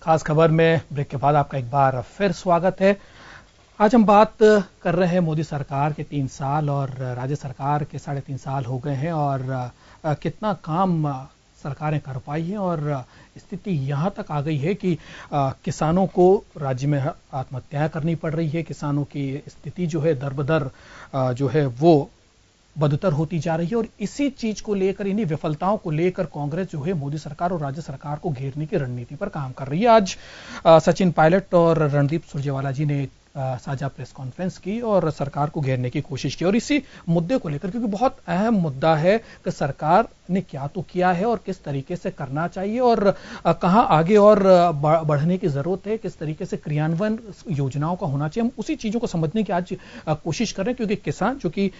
खास खबर में ब्रेक के बाद आपका एक बार फिर स्वागत है। आज हम बात कर रहे हैं मोदी सरकार के 3 साल और राज्य सरकार के 3.5 साल हो गए हैं और कितना काम सरकारें कर पाई हैं और स्थिति यहाँ तक आ गई है कि किसानों को राज्य में आत्महत्याएं करनी पड़ रही है। किसानों की स्थिति जो है दर बदर जो है वो बदतर होती जा रही है और इसी चीज को लेकर, इन्हीं विफलताओं को लेकर कांग्रेस जो है मोदी सरकार और राज्य सरकार को घेरने की रणनीति पर काम कर रही है। आज सचिन पायलट और रणदीप सुरजेवाला जी ने साझा प्रेस कॉन्फ्रेंस की और सरकार को घेरने की कोशिश की और इसी मुद्दे को लेकर, क्योंकि बहुत अहम मुद्दा है कि सरकार ने क्या तो किया है और किस तरीके से करना चाहिए और कहां आगे और बढ़ने की जरूरत है, किस तरीके से क्रियान्वयन योजनाओं का होना चाहिए। हम उसी चीजों को समझने की आज कोशिश कर रहे हैं, क्योंकि किसान जो कि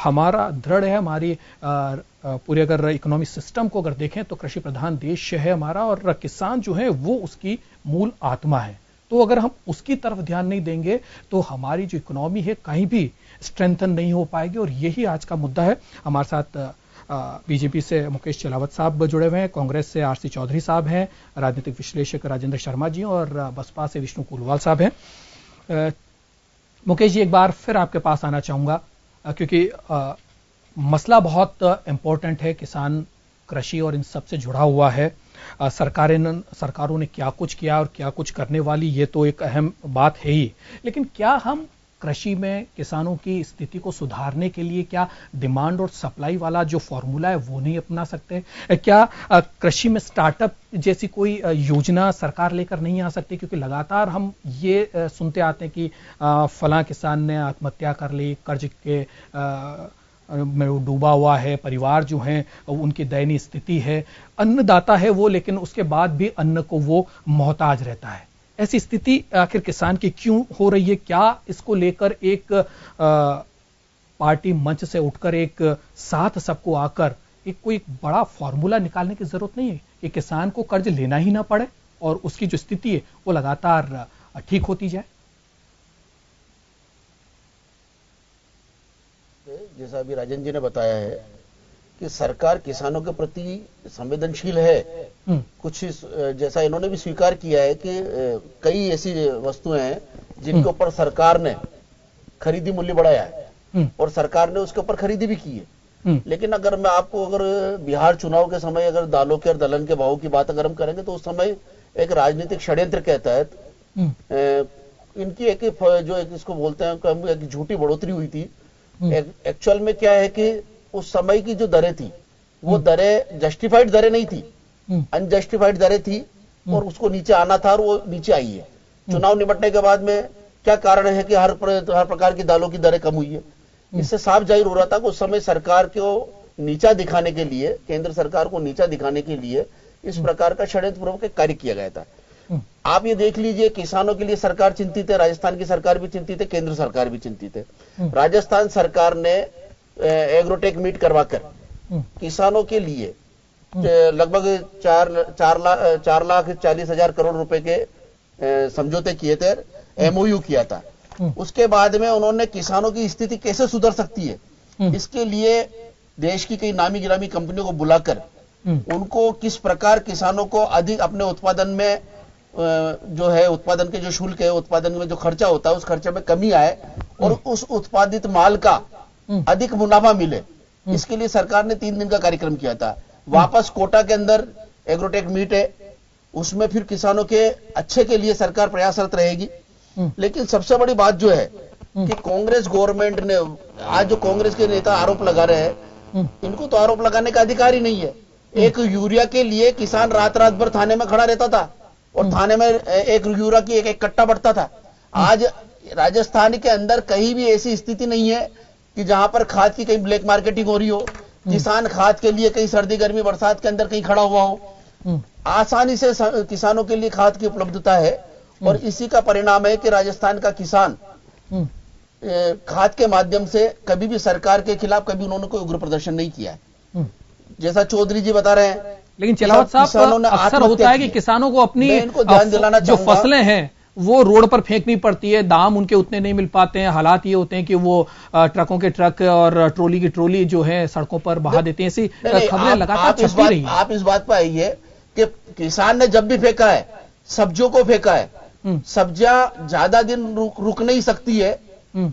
हमारा दृढ़ है, हमारी पूरे अगर इकोनॉमिक सिस्टम को अगर देखें तो कृषि प्रधान देश है हमारा और किसान जो है वो उसकी मूल आत्मा है। तो अगर हम उसकी तरफ ध्यान नहीं देंगे तो हमारी जो इकोनॉमी है कहीं भी स्ट्रेंथन नहीं हो पाएगी और यही आज का मुद्दा है। हमारे साथ बीजेपी से मुकेश चलावत साहब जुड़े हुए हैं, कांग्रेस से आरसी चौधरी साहब हैं, राजनीतिक विश्लेषक राजेंद्र शर्मा जी और बसपा से विष्णु कुलवाल साहब हैं। मुकेश जी, एक बार फिर आपके पास आना चाहूंगा क्योंकि मसला बहुत इंपॉर्टेंट है, किसान, कृषि और इन सब से जुड़ा हुआ है। सरकारों ने क्या कुछ किया और क्या कुछ करने वाली, ये तो एक अहम बात है ही, लेकिन क्या हम कृषि में किसानों की स्थिति को सुधारने के लिए क्या डिमांड और सप्लाई वाला जो फॉर्मूला है वो नहीं अपना सकते? क्या कृषि में स्टार्टअप जैसी कोई योजना सरकार लेकर नहीं आ सकती? क्योंकि लगातार हम ये सुनते आते हैं कि फलां किसान ने आत्महत्या कर ली, कर्ज के में डूबा हुआ है, परिवार जो हैं उनकी दयनीय स्थिति है, अन्नदाता है वो लेकिन उसके बाद भी अन्न को वो मोहताज रहता है। ऐसी स्थिति आखिर किसान की क्यों हो रही है? क्या इसको लेकर एक पार्टी मंच से उठकर एक साथ सबको आकर एक कोई बड़ा फॉर्मूला निकालने की जरूरत नहीं है कि किसान को कर्ज लेना ही ना पड़े और उसकी जो स्थिति है वो लगातार ठीक होती जाए? जैसा अभी राजन जी ने बताया है कि सरकार किसानों के प्रति संवेदनशील है। कुछ जैसा इन्होंने भी स्वीकार किया है कि कई ऐसी वस्तुएं हैं जिनके ऊपर सरकार ने खरीदी मूल्य बढ़ाया है और सरकार ने उसके ऊपर खरीदी भी की है। लेकिन अगर मैं आपको अगर बिहार चुनाव के समय अगर दालों के और दलहन के भाव की बात अगर हम करेंगे तो उस समय एक राजनीतिक षड्यंत्र के तहत इनकी एक जो एक इसको बोलते हैं एक झूठी बढ़ोतरी हुई थी। एक्चुअल में क्या है कि उस समय की जो दरें थी वो दरें जस्टिफाइड दरें नहीं थी, अनजस्टिफाइड दरें थी और उसको नीचे आना था और वो नीचे आई है। चुनाव निपटने के बाद में क्या कारण है कि हर प्रकार की दालों की दरें कम हुई है? इससे साफ जाहिर हो रहा था कि उस समय सरकार को नीचा दिखाने के लिए, केंद्र सरकार को नीचा दिखाने के लिए इस प्रकार का षड्यंत्रपूर्वक कार्य किया गया था। आप ये देख लीजिए, किसानों के लिए सरकार चिंतित है, राजस्थान की सरकार भी चिंतित है, केंद्र सरकार भी चिंतित है। राजस्थान सरकार ने एग्रोटेक मीट करवाकर किसानों के लिए लगभग 4,40,000 करोड़ रुपए के समझौते किए थे, एमओयू किया था। उसके बाद में उन्होंने किसानों की स्थिति कैसे सुधर सकती है इसके लिए देश की कई नामी गिरामी कंपनियों को बुलाकर उनको किस प्रकार किसानों को अधिक अपने उत्पादन में जो है उत्पादन के जो शुल्क है, उत्पादन में जो खर्चा होता है उस खर्चे में कमी आए और उस उत्पादित माल का अधिक मुनाफा मिले, इसके लिए सरकार ने 3 दिन का कार्यक्रम किया था। वापस कोटा के अंदर एग्रोटेक मीट है, उसमें फिर किसानों के अच्छे के लिए सरकार प्रयासरत रहेगी। लेकिन सबसे बड़ी बात जो है कि कांग्रेस गवर्नमेंट ने आज जो कांग्रेस के नेता आरोप लगा रहे हैं, इनको तो आरोप लगाने का अधिकार ही नहीं है। एक यूरिया के लिए किसान रात रात भर थाने में खड़ा रहता था और थाने में एक यूरिया की एक कट्टा बढ़ता था। आज राजस्थान के अंदर कहीं भी ऐसी स्थिति नहीं है कि जहां पर खाद की कहीं ब्लैक मार्केटिंग हो रही हो, किसान खाद के लिए कहीं सर्दी गर्मी बरसात के अंदर कहीं खड़ा हुआ हो। आसानी से किसानों के लिए खाद की उपलब्धता है और इसी का परिणाम है कि राजस्थान का किसान खाद के माध्यम से कभी भी सरकार के खिलाफ कभी उन्होंने कोई उग्र प्रदर्शन नहीं किया है, जैसा चौधरी जी बता रहे हैं। लेकिन चलावत साहब, अक्सर होता है कि किसानों को अपनी जो फसलें हैं वो रोड पर फेंकनी पड़ती है, दाम उनके उतने नहीं मिल पाते हैं, हालात ये होते हैं कि वो ट्रकों के ट्रक और ट्रोली की ट्रोली जो है सड़कों पर बहा देते हैं। ऐसी खबरें लगातार छपती रही हैं। आप इस बात पर आइए कि किसान ने जब भी फेंका है सब्जियों को फेंका है। सब्जियां ज्यादा दिन रुक नहीं सकती है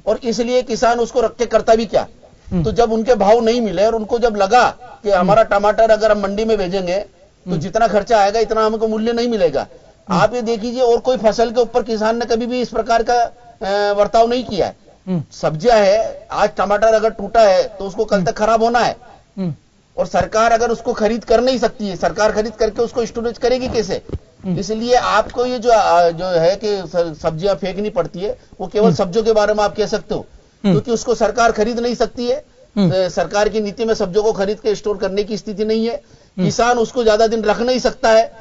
और इसलिए किसान उसको रख के करता भी क्या। तो जब उनके भाव नहीं मिले और उनको जब लगा कि हमारा टमाटर अगर हम मंडी में भेजेंगे तो जितना खर्चा आएगा इतना हमको मूल्य नहीं मिलेगा। आप ये देख लीजिए और कोई फसल के ऊपर किसान ने कभी भी इस प्रकार का बर्ताव नहीं किया है। सब्जियां है, आज टमाटर अगर टूटा है तो उसको कल तक खराब होना है और सरकार अगर उसको खरीद कर नहीं सकती है, सरकार खरीद करके उसको स्टोरेज करेगी कैसे। इसलिए आपको ये जो है कि सब्जियां फेंकनी पड़ती है वो केवल सब्जियों के बारे में आप कह सकते हो, क्योंकि उसको सरकार खरीद नहीं सकती है। सरकार की नीति में सब्जियों को खरीद के स्टोर करने की स्थिति नहीं है। किसान उसको ज्यादा दिन रख नहीं सकता है।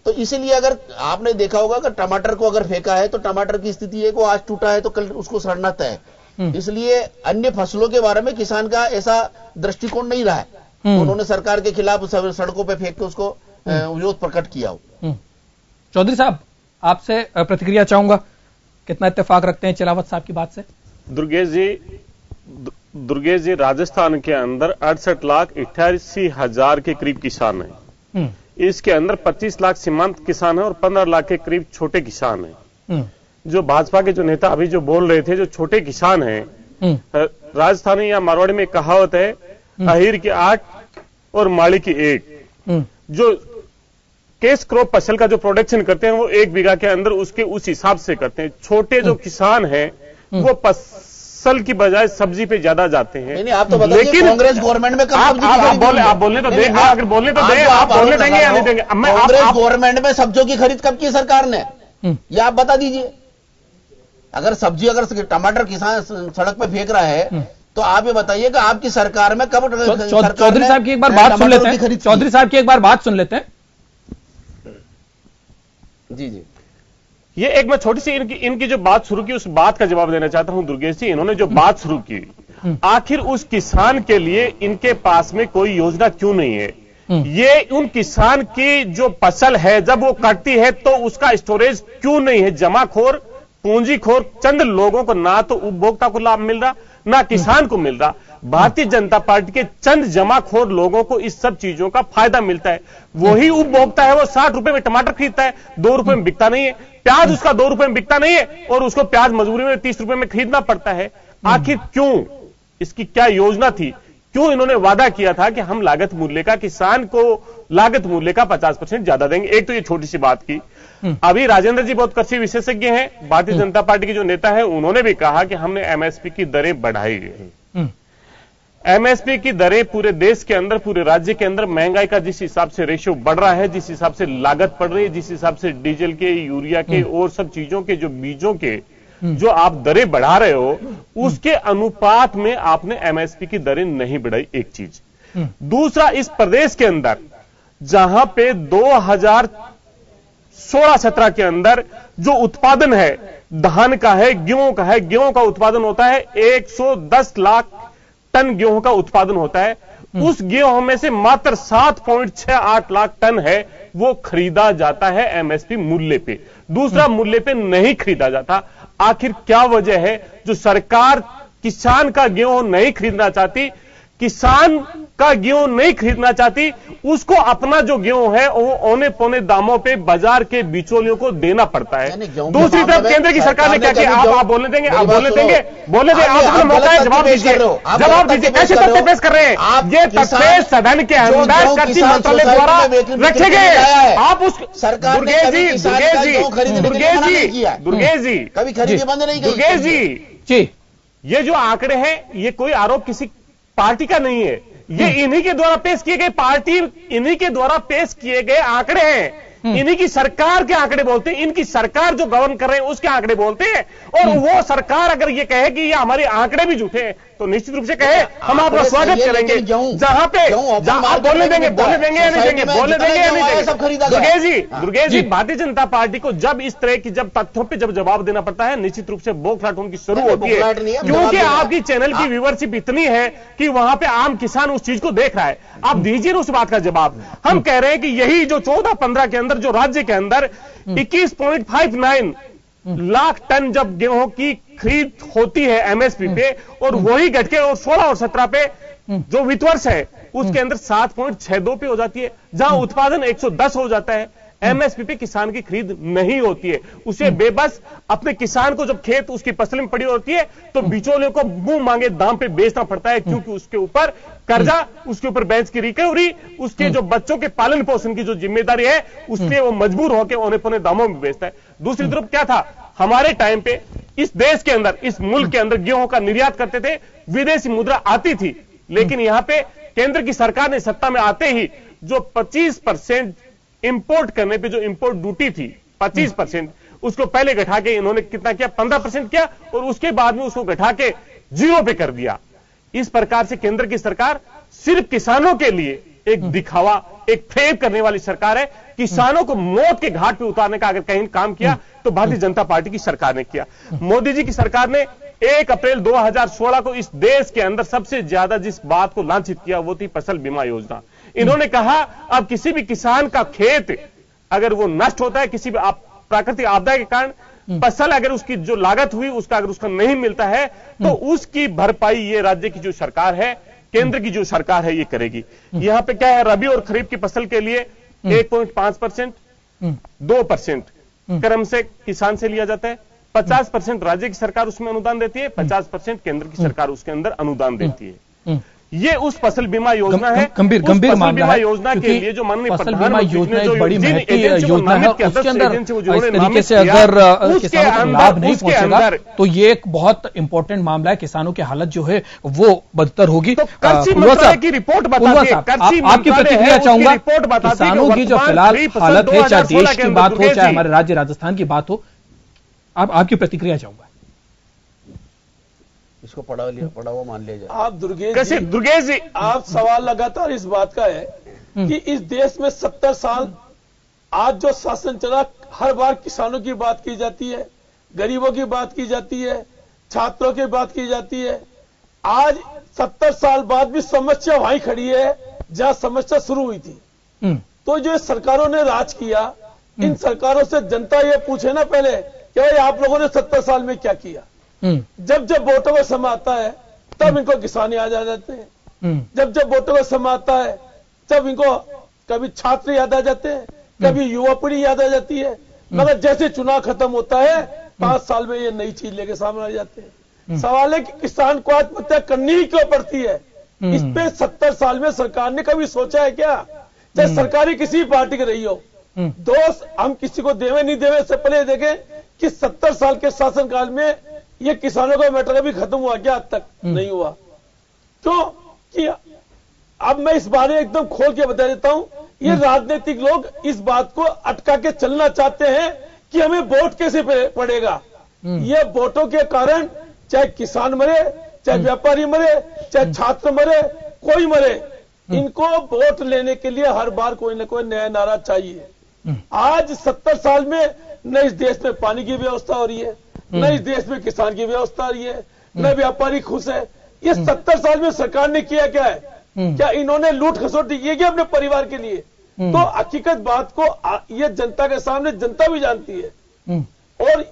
तो इसीलिए अगर आपने देखा होगा कि टमाटर को अगर फेंका है तो टमाटर की स्थिति है कि आज टूटा है तो कल उसको सड़ना तय है। इसलिए अन्य फसलों के बारे में किसान का ऐसा दृष्टिकोण नहीं रहा है। उन्होंने सरकार के खिलाफ सड़कों पर फेंक के उसको विरोध प्रकट किया हो। चौधरी साहब, आपसे प्रतिक्रिया चाहूंगा, कितना इत्तेफाक रखते हैं चिलावत साहब की बात से। दुर्गेश जी, राजस्थान के अंदर 68,88,000 के करीब किसान हैं। इसके अंदर 25 लाख सीमांत किसान हैं और 15 लाख के करीब छोटे किसान हैं। जो भाजपा के जो नेता अभी जो बोल रहे थे, जो छोटे किसान हैं, राजस्थानी या मारवाड़ी में कहावत है, अहीर की 8 और माड़ी की 1। जो केस क्रॉप फसल का जो प्रोडक्शन करते हैं वो 1 बीघा के अंदर उसके उस हिसाब से करते हैं। छोटे जो किसान हैं वो फसल की बजाय सब्जी पे ज्यादा जाते हैं। नहीं, आप तो लेकिन कांग्रेस गवर्नमेंट में आप बोलने तो दें, अगर बोलने तो दें, आप बोलने देंगे या नहीं देंगे। कांग्रेस गवर्नमेंट में सब्जियों की खरीद कब की सरकार ने, ये आप बता दीजिए। अगर सब्जी अगर टमाटर किसान सड़क पे फेंक रहा है तो आप ये बताइए कि आपकी सरकार में कब चौधरी साहब की एक बार बात सुन लेते हैं। चौधरी साहब की एक बार बात सुन लेते हैं। जी, ये एक मैं छोटी सी इनकी जो बात शुरू की उस बात का जवाब देना चाहता हूं दुर्गेश जी। इन्होंने जो बात शुरू की, आखिर उस किसान के लिए इनके पास में कोई योजना क्यों नहीं है। ये उन किसान की जो फसल है जब वो कटती है तो उसका स्टोरेज क्यों नहीं है। जमाखोर, पूंजीखोर चंद लोगों को ना तो उपभोक्ता को लाभ मिल रहा ना किसान को मिल रहा। भारतीय जनता पार्टी के चंद जमाखोर लोगों को इस सब चीजों का फायदा मिलता है। वही उपभोक्ता है, वो 60 रुपए में टमाटर खरीदता है, 2 रुपए में बिकता नहीं है। प्याज उसका 2 रुपए में बिकता नहीं है और उसको प्याज मजबूरी में 30 रुपए में खरीदना पड़ता है। आखिर क्यों, इसकी क्या योजना थी। क्यों इन्होंने वादा किया था कि हम लागत मूल्य का, किसान को लागत मूल्य का 50% ज्यादा देंगे। एक तो ये छोटी सी बात की। अभी राजेंद्र जी बहुत कृषि विशेषज्ञ हैं, भारतीय जनता पार्टी के जो नेता है उन्होंने भी कहा कि हमने एमएसपी की दरें बढ़ाई है। एमएसपी की दरें पूरे देश के अंदर, पूरे राज्य के अंदर महंगाई का जिस हिसाब से रेशियो बढ़ रहा है, जिस हिसाब से लागत बढ़ रही है, जिस हिसाब से डीजल के, यूरिया के और सब चीजों के, जो बीजों के जो आप दरें बढ़ा रहे हो, उसके अनुपात में आपने एमएसपी की दरें नहीं बढ़ाई। एक चीज। दूसरा, इस प्रदेश के अंदर जहां पे 2016-17 के अंदर जो उत्पादन है धान का है, गेहूं का है, गेहूं का उत्पादन होता है 110 लाख टन गेहूं का उत्पादन होता है। उस गेहूं में से मात्र 7.68 लाख टन है वो खरीदा जाता है एमएसपी मूल्य पे, दूसरा मूल्य पे नहीं खरीदा जाता। आखिर क्या वजह है जो सरकार किसान का गेहूं नहीं खरीदना चाहती, किसान का गेहूं नहीं खरीदना चाहती, उसको अपना जो गेहूं है वो औने पौने दामों पे बाजार के बिचौलियों को देना पड़ता है। दूसरी तरफ केंद्र की सरकार ने क्या किया, आप बोलने देंगे, आप बोलने देंगे, बोलने देंगे, आप मौका है, जवाब दीजिए, जवाब दीजिए। कैसे तथ्य पेश कर रहे हैं? ये तथ्य सदन के अंदर कृषि मंत्रालय द्वारा रखे गए। आप उस दुर्गेश जी कभी खरीदी बंद नहीं की। दुर्गेश जी, ये जो आंकड़े हैं ये कोई आरोप किसी पार्टी का नहीं है, ये इन्हीं के द्वारा पेश किए गए, पार्टी इन्हीं के द्वारा पेश किए गए आंकड़े हैं। इन्हीं की सरकार के आंकड़े बोलते हैं, इनकी सरकार जो गवर्न कर रहे हैं उसके आंकड़े बोलते हैं। और वो सरकार अगर ये कहे कि ये हमारे आंकड़े भी झूठे हैं तो निश्चित रूप से कहे, हम आपका स्वागत करेंगे। जहां पे आप बोलने देंगे या नहीं देंगे, बोलने देंगे या नहीं देंगे। दुर्गेश जी, भारतीय जनता पार्टी को जब इस तरह की जब तथ्यों पर जब जवाब देना पड़ता है निश्चित रूप से बोखलाहट उनकी शुरू होती है, क्योंकि आपकी चैनल की व्यूअरशिप इतनी है कि वहां पे आम किसान उस चीज को देख रहा है। आप दीजिए उस बात का जवाब। हम कह रहे हैं कि यही जो 14-15 के अंदर जो राज्य के अंदर 21.59 लाख टन जब गेहूं की खरीद होती है एमएसपी पे, और वही घट के और 16 और 17 पे जो वित्त वर्ष है उसके अंदर 7.62 पे हो जाती है, जहां उत्पादन 110 हो जाता है। एमएसपी पे किसान की खरीद नहीं होती है। उसे बेबस अपने किसान को जब खेत उसकी फसल में पड़ी होती है तो बिचौलियों को मुंह मांगे दाम पे बेचना पड़ता है, क्योंकि उसके ऊपर कर्जा, उसके ऊपर बैंक की रिकवरी, उसके जो बच्चों के पालन पोषण की जो जिम्मेदारी है उसलिए वो मजबूर होकर औने पौने दामों में बेचता है। दूसरी तरफ क्या था, हमारे टाइम पे इस देश के अंदर, इस मुल्क के अंदर गेहूं का निर्यात करते थे, विदेशी मुद्रा आती थी, लेकिन यहां पे केंद्र की सरकार ने सत्ता में आते ही जो 25% इंपोर्ट करने पे जो इंपोर्ट ड्यूटी थी 25%, उसको पहले घटा के इन्होंने कितना किया, 15% किया, और उसके बाद में उसको घटा के 0 पे कर दिया। इस प्रकार से केंद्र की सरकार सिर्फ किसानों के लिए एक दिखावा, एक फेव करने वाली सरकार है। किसानों को मौत के घाट पे उतारने का अगर कहीं काम किया तो भारतीय जनता पार्टी की सरकार ने किया। मोदी जी की सरकार ने 1 अप्रैल 2016 को इस देश के अंदर सबसे ज्यादा जिस बात को लांछित किया वो थी फसल बीमा योजना। इन्होंने कहा अब किसी भी किसान का खेत अगर वो नष्ट होता है किसी भी प्राकृतिक आपदा के कारण, फसल अगर उसकी जो लागत हुई उसका अगर उसका नहीं मिलता है तो उसकी भरपाई ये राज्य की जो सरकार है, केंद्र की जो सरकार है, ये करेगी। यहां पे क्या है, रबी और खरीफ की फसल के लिए 1.5%, 2% क्रम से किसान से लिया जाता है, 50% राज्य की सरकार उसमें अनुदान देती है, 50% केंद्र की सरकार उसके अंदर अनुदान देती है। ये उस फसल बीमा योजना है, गंभीर मामला है, योजना के लिए जो माननीय फसल बीमा योजना एक बड़ी महत्वपूर्ण योजना है, उसके अंदर इस तरीके से अगर किसानों को लाभ नहीं पहुंचेगा तो ये एक बहुत इंपॉर्टेंट मामला है, किसानों की हालत जो है वो बदतर होगी। की रिपोर्ट बताती है, आपकी प्रतिक्रिया चाहूंगा, किसानों की जो फिलहाल हालत है, चाहे देश की बात हो चाहे हमारे राज्य राजस्थान की बात हो, आपकी प्रतिक्रिया चाहूंगा। इसको पढ़ा हुआ मान लिया जाए। आप दुर्गेश जी, आप सवाल लगातार इस बात का है कि इस देश में 70 साल आज जो शासन चला, हर बार किसानों की बात की जाती है, गरीबों की बात की जाती है, छात्रों की बात की जाती है। आज 70 साल बाद भी समस्या वहीं खड़ी है जहां समस्या शुरू हुई थी। तो जो सरकारों ने राज किया, इन सरकारों से जनता ये पूछे ना पहले कि भाई आप लोगों ने 70 साल में क्या किया। जब जब वोटों का समय आता है तब इनको किसान याद आ जाते हैं, जब जब वोटों का समय आता है तब इनको कभी छात्र याद आ जाते हैं, कभी युवा पीढ़ी याद आ जाती है, मगर जैसे चुनाव खत्म होता है 5 साल में ये नई चीज लेके सामने आ जाते हैं। सवाल है कि किसान को आत्महत्या करनी ही क्यों पड़ती है। इस पे 70 साल में सरकार ने कभी सोचा है क्या? चाहे सरकारी किसी पार्टी की रही हो, दोस्त हम किसी को देवे नहीं देवे से पहले देखें कि 70 साल के शासनकाल में ये किसानों का मैटर अभी खत्म हुआ क्या? आज तक नहीं हुआ। क्यों कि अब मैं इस बारे में एकदम खोल के बता देता हूं, ये राजनीतिक लोग इस बात को अटका के चलना चाहते हैं कि हमें वोट कैसे पड़ेगा। ये वोटों के कारण चाहे किसान मरे, चाहे व्यापारी मरे, चाहे छात्र मरे, कोई मरे, इनको वोट लेने के लिए हर बार कोई ना कोई नया नारा चाहिए। आज 70 साल में न इस देश में पानी की व्यवस्था हो रही है, न इस देश में किसान की व्यवस्था आ रही है, न व्यापारी खुश है। ये 70 साल में सरकार ने किया क्या है? क्या इन्होंने लूट खसोटी की है अपने परिवार के लिए? तो हकीकत बात को ये जनता के सामने जनता भी जानती है। और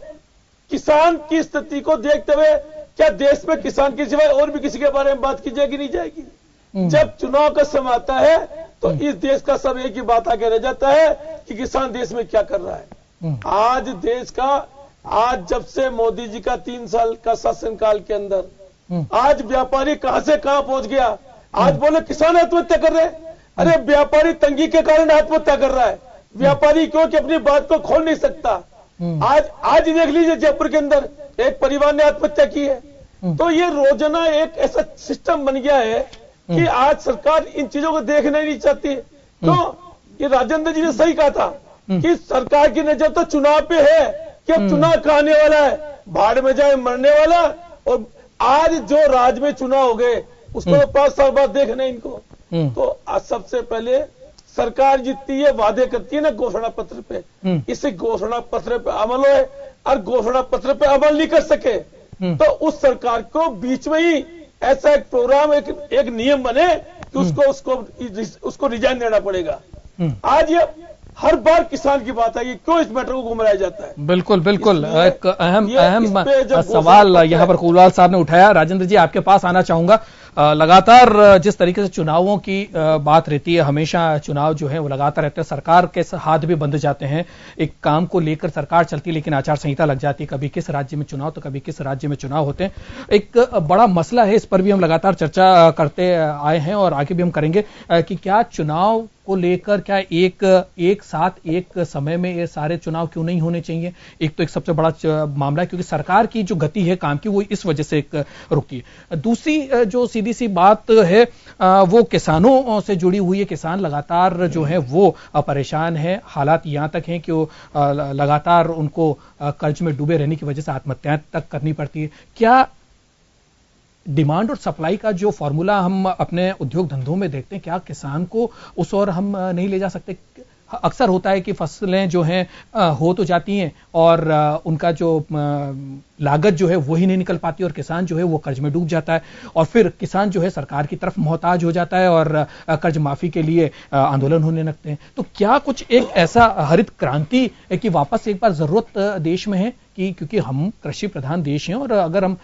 किसान की स्थिति को देखते हुए क्या देश में किसान के सिवाय और भी किसी के बारे में बात की जाएगी? नहीं जाएगी। जब चुनाव का समय आता है तो इस देश का सब एक ही बात आगे रह जाता है कि किसान देश में क्या कर रहा है। आज देश का, आज जब से मोदी जी का 3 साल का शासनकाल के अंदर आज व्यापारी कहां से कहां पहुंच गया। आज बोले किसान आत्महत्या कर रहे हैं, अरे व्यापारी तंगी के कारण आत्महत्या कर रहा है। व्यापारी क्यों कि अपनी बात को खोल नहीं सकता। आज देख लीजिए जयपुर के अंदर एक परिवार ने आत्महत्या की है। तो ये रोजाना एक ऐसा सिस्टम बन गया है कि आज सरकार इन चीजों को देखना ही नहीं चाहती। तो ये राजेंद्र जी ने सही कहा था कि सरकार की नजर तो चुनाव पे है कि अब चुनाव कहां आने वाला है, भाड़ में जाए मरने वाला। और आज जो राज्य में चुनाव हो गए उसको 5 साल बाद देखना है इनको। तो आज सबसे पहले सरकार जितनी ये वादे करती है ना घोषणा पत्र पे, इसे घोषणा पत्र पे अमल होए, और घोषणा पत्र पे अमल नहीं कर सके तो उस सरकार को बीच में ही ऐसा एक प्रोग्राम, एक नियम बने कि उसको रिजाइन देना पड़ेगा। आज ये हर बार किसान की बात है, क्यों इस मैटर को घुमाया जाता है? बिल्कुल बिल्कुल, एक अहम सवाल यहाँ पर कोलवाल साहब ने उठाया। राजेंद्र जी आपके पास आना चाहूंगा। लगातार जिस तरीके से चुनावों की बात रहती है, हमेशा चुनाव जो है वो लगातार रहते हैं, सरकार के हाथ भी बंध जाते हैं। एक काम को लेकर सरकार चलती है लेकिन आचार संहिता लग जाती है, कभी किस राज्य में चुनाव तो कभी किस राज्य में चुनाव होते हैं। एक बड़ा मसला है, इस पर भी हम लगातार चर्चा करते आए हैं और आगे भी हम करेंगे कि क्या चुनाव को लेकर क्या एक साथ एक समय में ये सारे चुनाव क्यों नहीं होने चाहिए। एक तो एक सबसे बड़ा मामला है क्योंकि सरकार की जो गति है काम की वो इस वजह से एक रुकती है। दूसरी जो सीधी सी बात है वो किसानों से जुड़ी हुई है। किसान लगातार जो है वो परेशान है, हालात यहां तक हैं कि वो लगातार उनको कर्ज में डूबे रहने की वजह से आत्महत्याएं तक करनी पड़ती है। क्या डिमांड और सप्लाई का जो फॉर्मूला हम अपने उद्योग धंधों में देखते हैं, क्या किसान को उस ओर हम नहीं ले जा सकते। अक्सर होता है कि फसलें जो हैं हो तो जाती हैं और उनका जो लागत जो है वही नहीं निकल पाती और किसान जो है वो कर्ज में डूब जाता है और फिर किसान जो है सरकार की तरफ मोहताज हो जाता है और कर्ज माफी के लिए आंदोलन होने लगते हैं। तो क्या कुछ एक ऐसा हरित क्रांति की वापस एक बार जरूरत देश में है कि क्योंकि हम कृषि प्रधान देश हैं और अगर हम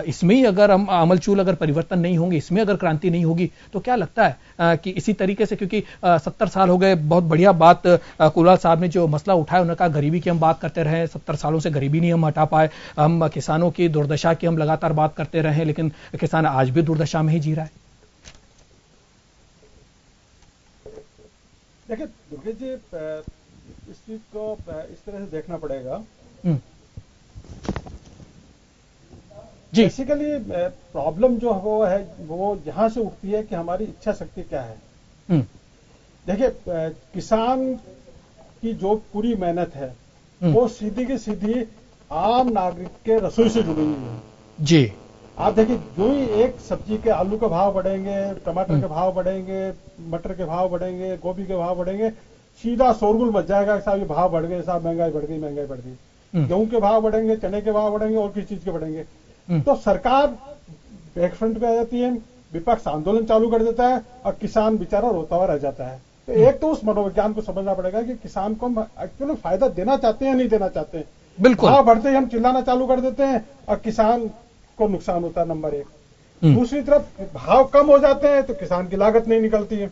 इसमें ही अगर हम अमलचूल अगर परिवर्तन नहीं होंगे, इसमें अगर क्रांति नहीं होगी तो क्या लगता है कि इसी तरीके से, क्योंकि 70 साल हो गए, बहुत बढ़िया बात कुलाल साहब ने जो मसला उठाया उन्होंने कहा गरीबी की हम बात करते रहे, 70 सालों से गरीबी नहीं हम हटा पाए, हम किसानों की दुर्दशा की हम लगातार बात करते रहे लेकिन किसान आज भी दुर्दशा में ही जी रहा है। देखिए दुर्गेश जी, इस चीज को इस तरह से देखना पड़ेगा। बेसिकली प्रॉब्लम जो है वो यहां से उठती है कि हमारी इच्छा शक्ति क्या है। देखिए किसान की जो पूरी मेहनत है वो सीधी की सीधी आम नागरिक के रसोई से जुड़ी हुई है जी। आप देखिए जो ही एक सब्जी के आलू के भाव बढ़ेंगे, टमाटर के भाव बढ़ेंगे, मटर के भाव बढ़ेंगे, गोभी के भाव बढ़ेंगे, सीधा शोरगुल मच जाएगा साहब ये भाव बढ़ गए, साहब महंगाई बढ़ गई, महंगाई बढ़ गई। गेहूं के भाव बढ़ेंगे, चने के भाव बढ़ेंगे और किस चीज के बढ़ेंगे। तो सरकार बैक फ्रंट पे आ जाती है, विपक्ष आंदोलन चालू कर देता है और किसान बेचारा रोता हुआ रह जाता है। तो एक तो उस मनोविज्ञान को समझना पड़ेगा कि किसान को हम एक्चुअली फायदा देना चाहते हैं या नहीं देना चाहते हैं। बिल्कुल भाव बढ़ते ही हम चिल्लाना चालू कर देते हैं और किसान को नुकसान होता है, नंबर एक। दूसरी तरफ भाव कम हो जाते हैं तो किसान की लागत नहीं निकलती है,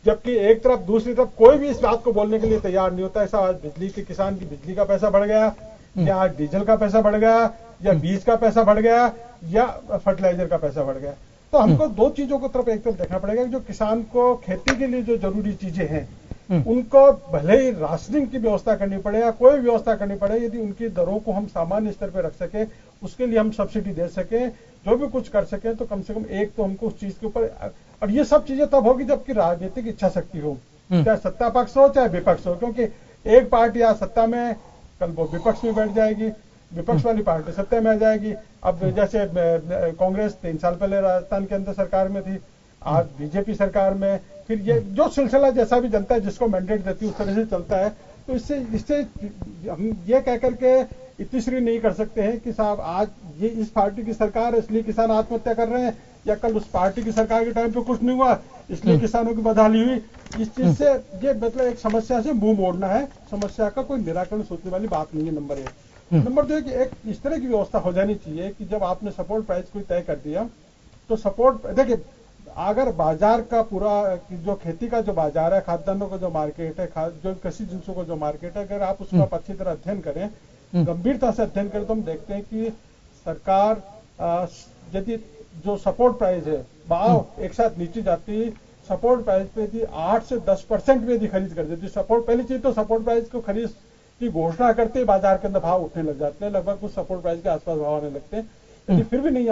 जबकि एक तरफ दूसरी तरफ कोई भी इस बात को बोलने के लिए तैयार नहीं होता। ऐसा आज बिजली के किसान की बिजली का पैसा बढ़ गया या आज डीजल का पैसा बढ़ गया या बीज का पैसा बढ़ गया या फर्टिलाइजर का पैसा बढ़ गया। तो हमको दो चीजों को तरफ एक तरफ देखना पड़ेगा कि जो किसान को खेती के लिए जो जरूरी चीजें हैं उनको भले ही राशनिंग की व्यवस्था करनी पड़े या कोई व्यवस्था करनी पड़े, यदि उनकी दरों को हम सामान्य स्तर पर रख सके, उसके लिए हम सब्सिडी दे सके, जो भी कुछ कर सके, तो कम से कम एक तो हमको उस चीज के ऊपर। और ये सब चीजें तब होगी जबकि राजनीतिक इच्छा शक्ति हो, चाहे सत्ता पक्ष हो चाहे विपक्ष हो। क्योंकि एक पार्टी आज सत्ता में, कल वो विपक्ष में बैठ जाएगी, विपक्ष वाली पार्टी सत्ता में आ जाएगी। अब जैसे कांग्रेस 3 साल पहले राजस्थान के अंदर सरकार में थी, आज बीजेपी सरकार में, फिर ये जो सिलसिला जैसा भी जनता है जिसको मैंडेट देती है उस तरह से चलता है। तो इससे हम ये कह करके इतिश्री नहीं कर सकते हैं कि साहब आज ये इस पार्टी की सरकार है इसलिए किसान आत्महत्या कर रहे हैं, या कल उस पार्टी की सरकार के टाइम पे कुछ नहीं हुआ इसलिए किसानों की बदहाली हुई। इस चीज से ये मतलब एक समस्या से मुंह मोड़ना है, समस्या का कोई निराकरण सोचने वाली बात नहीं है, नंबर एक। नंबर 2 कि एक इस तरह की व्यवस्था हो जानी चाहिए कि जब आपने सपोर्ट प्राइस को तय कर दिया तो सपोर्ट, देखिए अगर बाजार का पूरा जो खेती का जो बाजार है, खाद्यान्नों का जो मार्केट है, जो कृषि जिनसों का जो मार्केट है, अगर आप उसका अच्छी तरह अध्ययन करें, गंभीरता से अध्ययन करें, तो हम देखते हैं कि सरकार यदि जो सपोर्ट प्राइस है भाव एक साथ नीचे जाती, सपोर्ट प्राइस पे यदि 8 से 10% में यदि खरीद कर देती, सपोर्ट पहली चीज तो सपोर्ट प्राइस को खरीद की घोषणा करते बाजार के अंदर भाव उठने लग जाते हैं, लगभग कुछ सपोर्ट प्राइस के आसपास भाव आने लगते हैं। यदि फिर भी नहीं